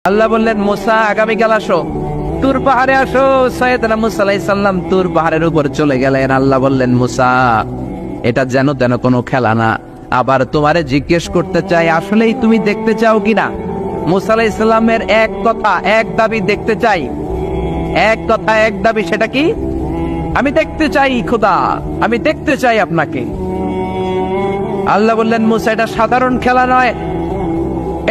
আল্লাহ বললেন মুসা আগামীকাল আসো, তুর পাহাড়ে আসো। সাইয়েদনা মুসা আলাইহিস সালাম তুর পাহাড়ের উপর চলে গেলেন। আল্লাহ বললেন মুসা, এটা যেন তেন কোনো খেলা না। আবার তোমারে জিজ্ঞেস করতে চাই, আসলেই তুমি দেখতে চাও কিনা? মুসা আলাইহিস সালামের এক কথা এক দাবি, দেখতে চাই। এক কথা এক দাবি, সেটা কি? আমি দেখতে চাই খোদা, আমি দেখতে চাই আপনাকে। আল্লাহ বললেন মুসা, এটা সাধারণ খেলা নয়,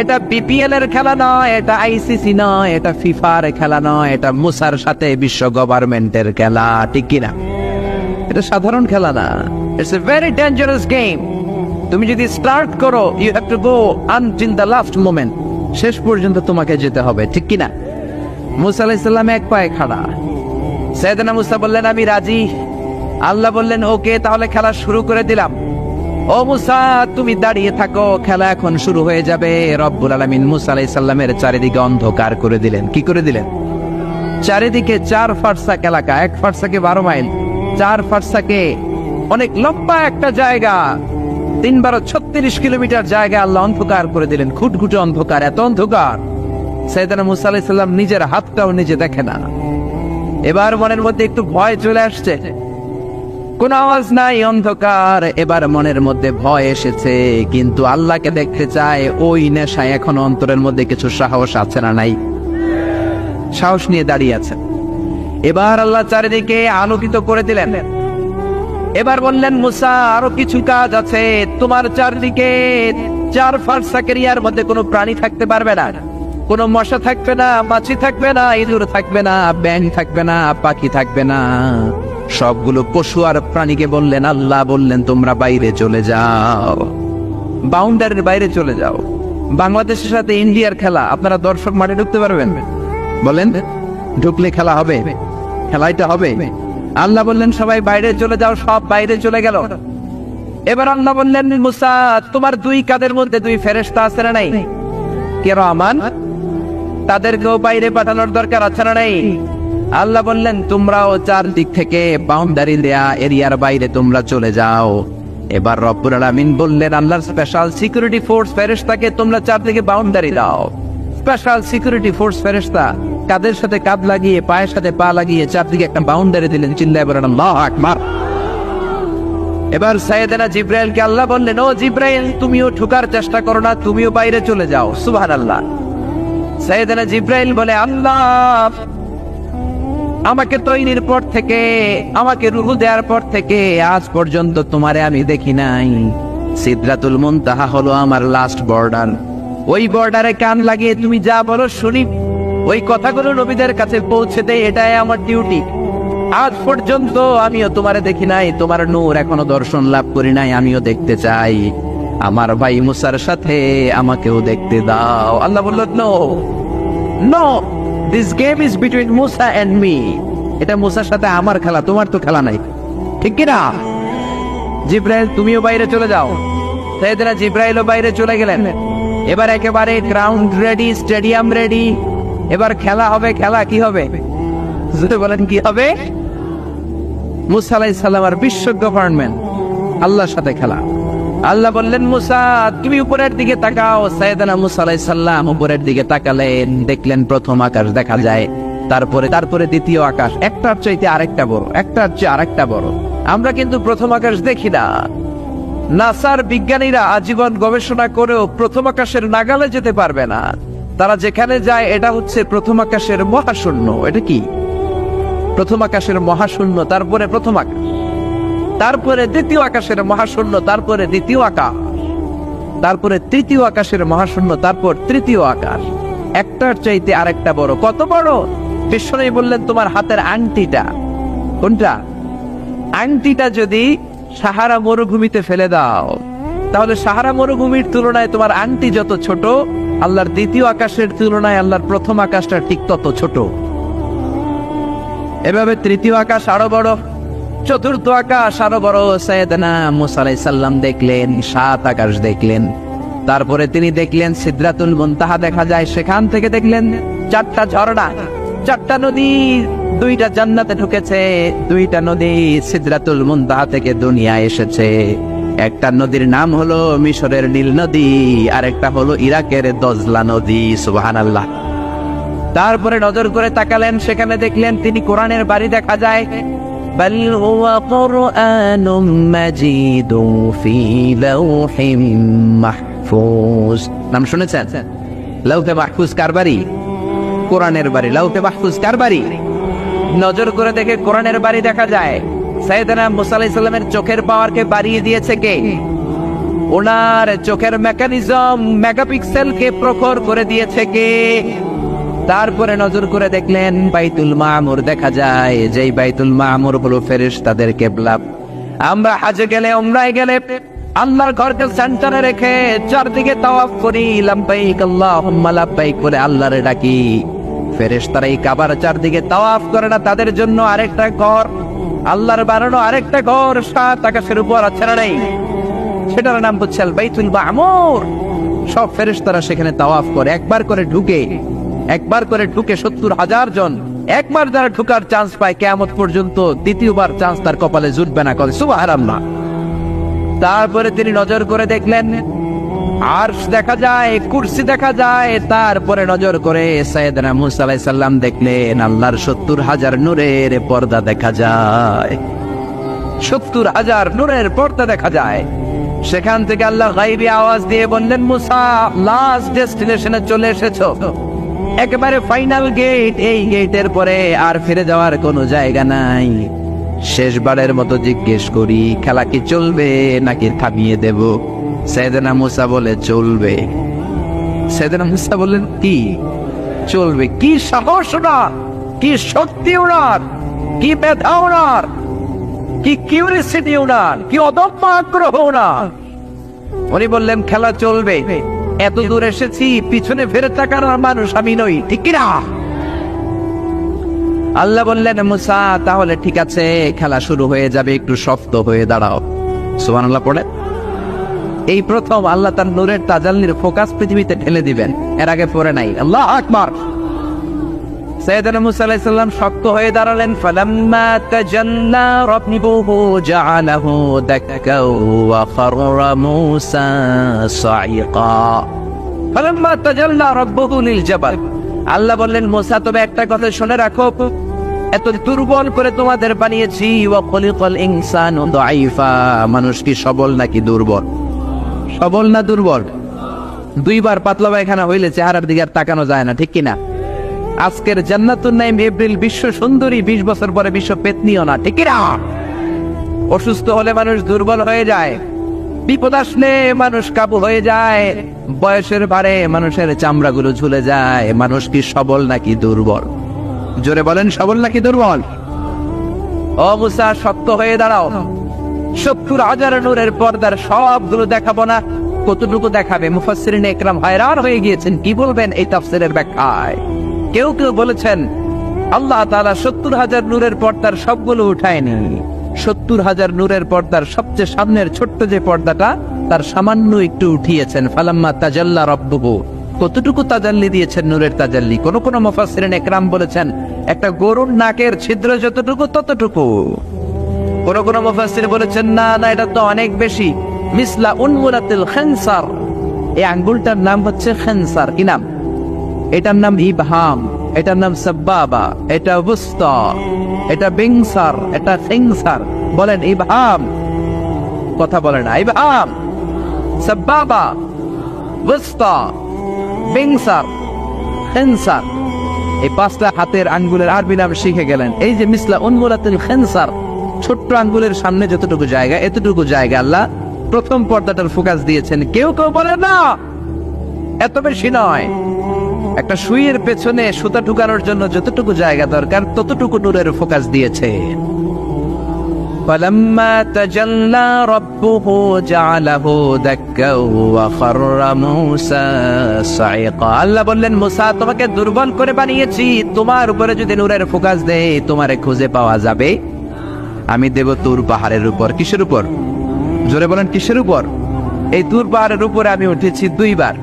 এটা বিপিএল এর খেলা নয়, এটা আইসিসি নয়, এটা ফিফার খেলা নয়, এটা মুসার সাথে বিশ্ব গভর্নমেন্টের খেলা, ঠিক কিনা? এটা সাধারণ খেলা না, it's a very dangerous game. তুমি যদি স্টার্ট করো, you have to go until the last moment, শেষ পর্যন্ত তোমাকে যেতে হবে, ঠিক কিনা? মুসা আলাইহিস সালাম এক পায়ে খাড়া। সাইয়েদনা মুসা বললেন আমি রাজি। আল্লাহ বললেন ওকে, তাহলে খেলা শুরু করে দিলাম। ও মুসা, তুমি দাঁড়িয়ে থাকো, খেলা এখন শুরু হয়ে যাবে। রব্বুল আলামিন মুসা আলাইহিস সালামের চারিদিকে অন্ধকার করে দিলেন। কি করে দিলেন? চারিদিকে 4 ফারসাক এলাকা, 1 ফারসাকে 12 মাইল, 4 ফারসাকে অনেক লম্বা একটা জায়গা, 3 × 36 কিলোমিটার জায়গা আল্লাহ অন্ধকার করে দিলেন। ঘুটঘুটে অন্ধকার, এত অন্ধকার সাইয়েদনা মুসা আলাইহিস সালাম নিজের হাতটাও নিজে দেখে না। এবার মনের মধ্যে একটু ভয় চলে আসছে, কোন আওয়াজ নাই, অন্ধকার। এবার মনের মধ্যে ভয় এসেছে, কিন্তু আল্লাহকে দেখতে চায়। ওই নেশায় এখন অন্তরের মধ্যে কিছু সাহস আছে না নাই? সাহস নিয়ে দাঁড়িয়ে আছে। এবার আল্লাহ চারিদিকে আলোকিত করে দিলেন। এবার বললেন মুসা, আরো কিছু কাজ আছে। তোমার চারদিকে 4 ফারসাক এরিয়ার মধ্যে কোনো প্রাণী থাকতে পারবে না, কোনো মশা থাকবে না, মাছি থাকবে না, ইঁদুর থাকবে না, ব্যাঙ থাকবে না, পাখি থাকবে না। সবগুলো পশু আর প্রাণীকে বললেন, আল্লাহ বললেন তোমরা বাইরে চলে যাও, বাউন্ডারির বাইরে চলে যাও। বাংলাদেশের সাথে ইন্ডিয়ার খেলা, আপনারা দর্শক মাঠে ঢুকতে পারবেন? বলেন, ঢুকলে খেলা হবে? খেলাইটা হবে? আল্লাহ বললেন সবাই বাইরে চলে যাও, সব বাইরে চলে গেল। এবার আল্লাহ বললেন মুসা, তোমার 2 কাঁধের মধ্যে 2 ফেরেশতা আছে না নাই? কিরামান, তাদেরকেও বাইরে পাঠানোর দরকার আছে না নাই? আল্লাহ বললেন তোমরাও 4 দিক থেকে বাউন্ডারি দেয়া এরিয়ার বাইরে তোমরা চলে যাও। এবার রব্বুল আলামিন বললেন আল্লাহর স্পেশাল সিকিউরিটি ফোর্স ফেরেশতাকে তোমরা 4 দিকে বাউন্ডারি দাও। স্পেশাল সিকিউরিটি ফোর্স ফেরেশতা কাদের সাথে কাঁধ লাগিয়ে, পায়ের সাথে পা লাগিয়ে 4 দিকে একটা বাউন্ডারি দিলেন। চিল্লায় বলেন আল্লাহু আকবার। এবার সাইয়েদনা জিবরাইলকে আল্লাহ বললেন, ও জিবরাইল, তুমিও ঢোকার চেষ্টা করো না, তুমিও বাইরে চলে যাও। সুবহানাল্লাহ। সাইয়েদনা জিবরাইল বলে, আল্লাহ আমাকে তৈরির পর থেকে, আমাকে রূহ দেওয়ার পর থেকে আজ পর্যন্ত তোমারে আমি দেখি নাই। সিদরাতুল মুনতাহা হলো আমার লাস্ট বর্ডার। ওই বর্ডারে কান লাগিয়ে তুমি যা বলো শুনি, ওই কথাগুলো নবীদের কাছে পৌঁছে দেয়, এটাই আমার ডিউটি। আজ পর্যন্ত আমিও তোমারে দেখি নাই, তোমার নূর এখনো দর্শন লাভ করি নাই, আমিও দেখতে চাই। আমার ভাই মুসার সাথে আমাকেও দেখতে দাও। আল্লাহ বলল, no no, this game is between Musa and me. এটা মুসার সাথে আমার খেলা, তোমার তো খেলা নাই, ঠিক কিনা? জিবরাইল, তুমিও বাইরে চলে যাও। সাইয়েদনা জিবরাইলও বাইরে চলে গেলেন। এবার একেবারে গ্রাউন্ড রেডি, স্টেডিয়াম রেডি। এবার খেলা হবে। খেলা কি হবে? বলেন কি হবে? মুসা আলাইহিস সালাম আর বিশ্ব গভর্নমেন্ট, আল্লাহর সাথে খেলা। আল্লাহ বললেন মুসা, তুমি উপরের দিকে তাকাও। সাইয়েদনা মুসা আলাইহিস সালাম উপরের দিকে তাকালেন, দেখলেন প্রথম আকাশ দেখা যায়, তারপরে দ্বিতীয় আকাশ, একটার চাইতে আরেকটা বড়, একটার চেয়ে আরেকটা বড়। আমরা কিন্তু প্রথম আকাশ দেখি না। নাসার বিজ্ঞানীরা আজীবন গবেষণা করেও প্রথম আকাশের নাগালে যেতে পারবে না। তারা যেখানে যায় এটা হচ্ছে প্রথম আকাশের মহাশূন্য। এটা কি? প্রথম আকাশের মহাশূন্য, তারপরে প্রথম আকাশ, তারপরে দ্বিতীয় আকাশের মহাশূন্য, তারপরে দ্বিতীয় আকাশ, তারপরে তৃতীয় আকাশের মহাশূন্য, তারপর তৃতীয় আকাশ। একটার চাইতে আরেকটা বড়। কত বড়? বিশ্বনবী বললেন তোমার হাতের আংটিটা, কোনটা? আংটিটা যদি সাহারা মরুভূমিতে ফেলে দাও, তাহলে সাহারা মরুভূমির তুলনায় তোমার আংটি যত ছোট, আল্লাহর দ্বিতীয় আকাশের তুলনায় আল্লাহর প্রথম আকাশটা ঠিক তত ছোট। এভাবে তৃতীয় আকাশ আরো বড়, চতুর্থ আকাশ আরো বড়। সাইয়েদনা মুসা আলাইহিস সালাম দেখলেন 7 আকাশ দেখলেন। তারপরে তিনি দেখলেন সিদরাতুল মুনতাহা দেখা যায়, সেখান থেকে দেখলেন 4টা ঝর্ণা, 4টা নদী। 2টা জান্নাতে ঢুকেছে, 2টা নদী সিদরাতুল মুনতাহা থেকে দুনিয়ায় এসেছে। একটা নদীর নাম হলো মিশরের নীল নদী, আর একটা হলো ইরাকের দজলা নদী। সুবহানাল্লাহ। তারপরে নজর করে তাকালেন, সেখানে দেখলেন তিনি কোরআনের বাড়ি দেখা যায়। বাল হুয়া কুরআনুম মাজিদুন ফি লাওহিম মাহফুজ। নাম শুনেছেন? লাউহে মাহফুজ কার বাড়ি? কোরআনের বাড়ি। লাউহে মাহফুজ কার বাড়ি? নজর করে দেখে কোরআনের বাড়ি দেখা যায়। সাইয়েদনা মুসা আলাইহিস সালামের চোখের পাওয়ারকে বাড়িয়ে দিয়েছে কে? ওনার চোখের মেকানিজম মেগাপিক্সেলকে প্রখর করে দিয়েছে কে? তারপরে নজর করে দেখলেন বাইতুল মামুর দেখা যায়, যেই বাইতুল মামুর হলো ফেরেশতাদের কিবলা। আমরা হজে গেলে, উমরায় গেলে আল্লাহর ঘরকে সেন্টারে রেখে চারদিকে তাওয়াফ করি, লাব্বাইক আল্লাহুম্মা লাব্বাইক করে আল্লাহরে ডাকি। ফেরেশতারা এই কাবার চারদিকে তাওয়াফ করে না, তাদের জন্য আরেকটা ঘর, আল্লাহর বানানো আরেকটা ঘর 7 আকাশের উপর আছে না নেই? সেটার নাম হচ্ছে আল বাইতুল মামুর। সব ফেরেশতারা সেখানে তাওয়াফ করে, একবার করে ঢুকে 70,000 জন। একবার যারা ঢুকার চান্স পায় কিয়ামত পর্যন্ত দ্বিতীয়বার চান্স তার কপালে জুটবে না। করে সুবহানাল্লাহ। তারপরে তিনি নজর করে দেখলেন আরশ দেখা যায়, কুরসি দেখা যায়। তারপরে নজর করে সাইয়েদনা মুসা আলাইহিস সালাম দেখলেন আল্লাহর 70,000 নূরের পর্দা দেখা যায়। 70,000 নূরের পর্দা দেখা যায়। সেখান থেকে আল্লাহ গায়বী আওয়াজ দিয়ে বললেন, মুসা লাস্ট ডেস্টিনেশনে চলে এসেছো, একেবারে ফাইনাল গেট। এই গেটের পরে আর ফিরে যাওয়ার কোনো জায়গা নাই। শেষবারের মতো জিজ্ঞেস করি, খেলা কি চলবে নাকি থামিয়ে দেব? সাইয়েদনা মুসা বলে চলবে। সাইয়েদনা মুসা বললেন কি চলবে? কি সাহস ওনার, কি শক্তি ওনার, কি মেধা ওনার, কি কিউরিসিটি ওনার, কি অদম্য আগ্রহ ওনার। উনি বললেন খেলা চলবে। এত দূর এসেছি, পিছনে ফিরে তাকানোর মানুষ আমি নই, ঠিক কি না? আল্লাহ বললেন, মুসা তাহলে ঠিক আছে, খেলা শুরু হয়ে যাবে, একটু শক্ত হয়ে দাঁড়াও। সুবহানাল্লাহ পড়ে। এই প্রথম আল্লাহ তার নূরের তাজাল্লির ফোকাস পৃথিবীতে ঢেলে দিবেন, এর আগে পড়ে নাই। আল্লাহু আকবার। সাইয়েদনা মুসা আলাইহিস সালাম শক্ত হয়ে দাঁড়ালেন। ফালাম্মা তাজাল্লা রাব্বুহু জাআলাহু দাক্কা ওয়া খাররা মুসা সাইকা। ফালাম্মা তাজাল্লা রাব্বুহু লিল জাবাল। আল্লাহ বললেন, মুসা তবে একটা কথা শুনে রাখো, এত দুর্বল করে তোমাদের বানিয়েছি। ওয়া খলিকাল ইনসানু দাঈফা। মানুষ কি সবল নাকি দুর্বল? সবল না দুর্বল? দুইবার পাতলা পায়খানা হইলে চেহারার দিকে আর তাকানো যায় না, ঠিক কিনা? আজকের জান্নাতুন নাইম এপ্রিল বিশ্ব সুন্দরী, 20 বছর পরে বিশ্ব পেতনিও না, ঠিক কিনা? অসুস্থ হলে মানুষ দুর্বল হয়ে যায়, বিপদ আসলে মানুষ কাবু হয়ে যায়, বয়সের ভারে মানুষের চামড়াগুলো ঝুলে যায়। মানুষ কি সবল নাকি দুর্বল? জোরে বলেন, সবল নাকি দুর্বল? ও মুসা শক্ত হয়ে দাঁড়াও। 70,000 নূরের পর্দার সবগুলো দেখাবো না, কতটুকু দেখাবে? মুফাসসিরিনে ইকরাম hayran হয়ে গিয়েছেন, কি বলবেন এই তাফসীরের ব্যাখ্যায়? কেউ কেউ বলেছেন আল্লাহ তাআলা 70,000 নূরের পর্দার সবগুলো উঠায়নি। 70,000 নূরের পর্দার সবচেয়ে সামনের ছোট্ট যে পর্দাটা, তার সামান্য একটু উঠিয়েছেন। ফালাম্মা তাজাল্লা রাব্বুহু। কতটুকু তাজাল্লি দিয়েছেন নূরের তাজাল্লি? কোন কোন মুফাসসিরিনে ইকরাম বলেছেন একটা গরুর নাকের ছিদ্র যতটুকু ততটুকু। কোন কোন মুফাসসির বলেছেন না না, এটা তো অনেক বেশি। মিসলা উনমুলাতিল খানসার। এই আঙ্গুলটার নাম হচ্ছে খানসার। কি নাম? এটার নাম ইবহাম, এটার নাম সাব্বাবা, এটা বুস্তা, এটা বিংসার, এটা সিংসার। বলেন ইবহাম, কথা বলে না। ইবহাম, সাব্বাবা, বুস্তা, বিংসার, খিনসার। এই 5টা হাতের আঙ্গুলের আরবি নাম শিখে গেলেন। এই যে মিসলা উনমুলাতিল খানসার, ছোট্ট আঙ্গুলের সামনে যতটুকু জায়গা, এতটুকু জায়গা আল্লাহ প্রথম পর্দাটার ফোকাস দিয়েছেন। কেউ কেউ বলে না এত বেশি নয়, একটা সুইয়ের পেছনে সুতা ঢুকানোর জন্য যতটুকু জায়গা দরকার ততটুকু নূরের ফোকাস দিয়েছে। ফালাম্মা তাজাল্লা রাব্বুহু জাআলাহু দাক্কা ওয়া খাররা মূসা সাইকা। আল্লাহ বললেন, মুসা তোমাকে দুর্বল করে বানিয়েছি, তোমার উপরে যদি নূরের ফোকাস দেই তোমারে খুঁজে পাওয়া যাবে। আমি দেব তুর পাহাড়ের উপর। কিসের উপর? জোরে বলেন, কিসের উপর? এই তুর পাহাড়ের উপরে আমি উঠেছি 2 বার।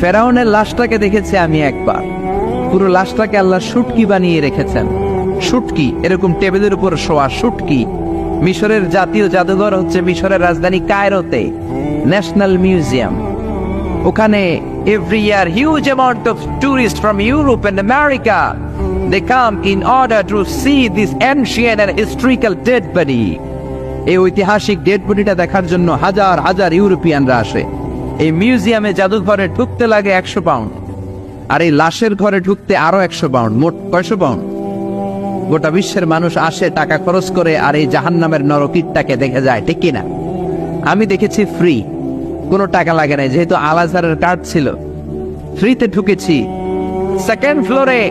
ফেরাউনের লাশটাকে দেখেছি আমি একবার। পুরো লাশটাকে আল্লাহ শুটকি বানিয়ে রেখেছেন। শুটকি, এরকম টেবিলের উপর শোয়া শুটকি। মিশরের জাতীয় জাদুঘর হচ্ছে মিশরের রাজধানী কায়রোতে, ন্যাশনাল মিউজিয়াম। ওখানে every year huge amount of tourists from Europe and America they come in order to see this ancient and historical dead body. এই ঐতিহাসিক ডেড বডিটা দেখার জন্য হাজার হাজার ইউরোপিয়ানরা আসে। এই মিউজিয়ামে জাদুঘরে ঢুকতে লাগে 100 পাউন্ড, আর এই লাশের ঘরে ঢুকতে আরো 100 পাউন্ড, মোট 100 পাউন্ড। গোটা বিশ্বের মানুষ আসে টাকা খরচ করে আর এই জাহান্নামের নরকীটটাকে দেখে যায়, ঠিক কিনা? আমি দেখেছি ফ্রি, কোনো টাকা লাগে নাই, যেহেতু আল আজহারের কার্ড ছিল, ফ্রিতে ঢুকেছি। সেকেন্ড ফ্লোরে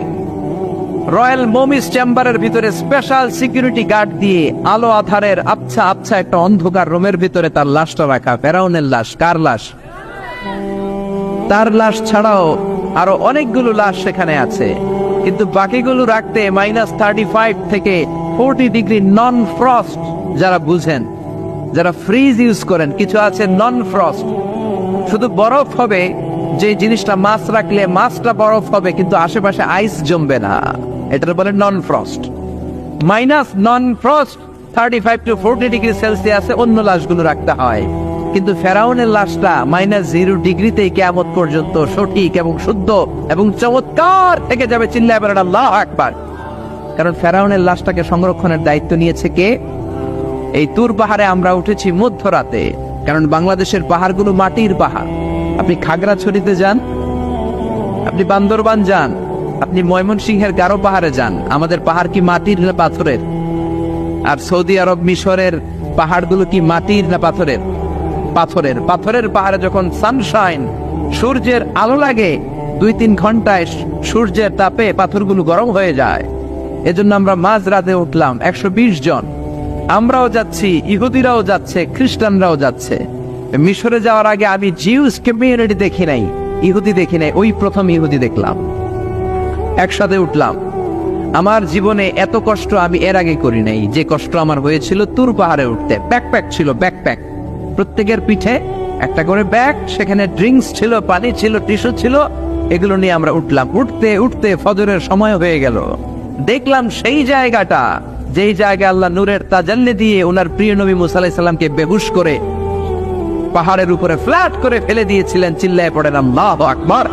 রয়্যাল মমিস চেম্বারের ভিতরে স্পেশাল সিকিউরিটি গার্ড দিয়ে আলো আধারের আবছা আবছা একটা অন্ধকার রুমের ভিতরে তার লাশটা রাখা। ফেরাউনের লাশ। কার লাশ? তার লাশ ছাড়াও আরো অনেকগুলো লাশ সেখানে আছে, কিন্তু বাকিগুলো রাখতে -35 থেকে 40 ডিগ্রি নন ফ্রস্ট। যারা বুঝেন, যারা ফ্রিজ ইউজ করেন, কিছু আছে নন ফ্রস্ট, শুধু বরফ হবে, যে জিনিসটা মাছ রাখলে মাছটা বরফ হবে কিন্তু আশেপাশে আইস জমবে না, এটার বলে non frost. Non frost 35 to 40 degree সেলসিয়াসে অন্য লাশগুলো রাখতে হয়, কিন্তু ফেরাউনের লাশটা -0 ডিগ্রিতেই কিয়ামত পর্যন্ত সঠিক এবং শুদ্ধ এবং চমৎকার থেকে যাবে। চিল্লায় বলেন আল্লাহু আকবার। কারণ ফেরাউনের লাশটাকে সংরক্ষণের দায়িত্ব নিয়েছে কে? এই তুর পাহাড়ে আমরা উঠেছি মধ্যরাতে, কারণ বাংলাদেশের পাহাড়গুলো মাটির পাহাড়। আপনি খাগড়াছড়িতে যান, আপনি বান্দরবান যান, আপনি ময়মনসিংহের গারো পাহাড়ে যান, আমাদের পাহাড় কি মাটির না পাথরের? আর সৌদি আরব মিশরের পাহাড়গুলো কি মাটির না পাথরের? পাথরের। পাথরের পাহাড়ে যখন সানশাইন, সূর্যের আলো লাগে, 2-3 ঘন্টায় সূর্যের তাপে পাথরগুলো গরম হয়ে যায়। এজন্য আমরা মাঝ রাতে উঠলাম, 120 জন। আমরাও যাচ্ছি, ইহুদিরাও যাচ্ছে, খ্রিস্টানরাও যাচ্ছে। মিশরে যাওয়ার আগে আমি জিউস কমিউনিটি দেখি নাই, ইহুদি দেখি নাই, ওই প্রথম ইহুদি দেখলাম। একসাথে উঠলাম। আমার জীবনে এত কষ্ট আমি এর আগে করি নাই, যে কষ্ট আমার হয়েছিল তুর পাহাড়ে উঠতে। ব্যাকপ্যাক ছিল, ব্যাকপ্যাক, প্রত্যেকের পিঠে একটা করে ব্যাগ, সেখানে ড্রিঙ্কস ছিল, পানি ছিল, টিস্যু ছিল, এগুলো নিয়ে আমরা উঠলাম। উঠতে উঠতে ফজরের সময় হয়ে গেল। দেখলাম সেই জায়গাটা, যেই জায়গায় আল্লাহ নূরের তাজাল্লি দিয়ে ওনার প্রিয় নবী মুসা আলাইহিস সালামকে বেহুশ করে পাহাড়ের উপরে ফ্ল্যাট করে ফেলে দিয়েছিলেন। চিল্লায় পড়েন আল্লাহু আকবার।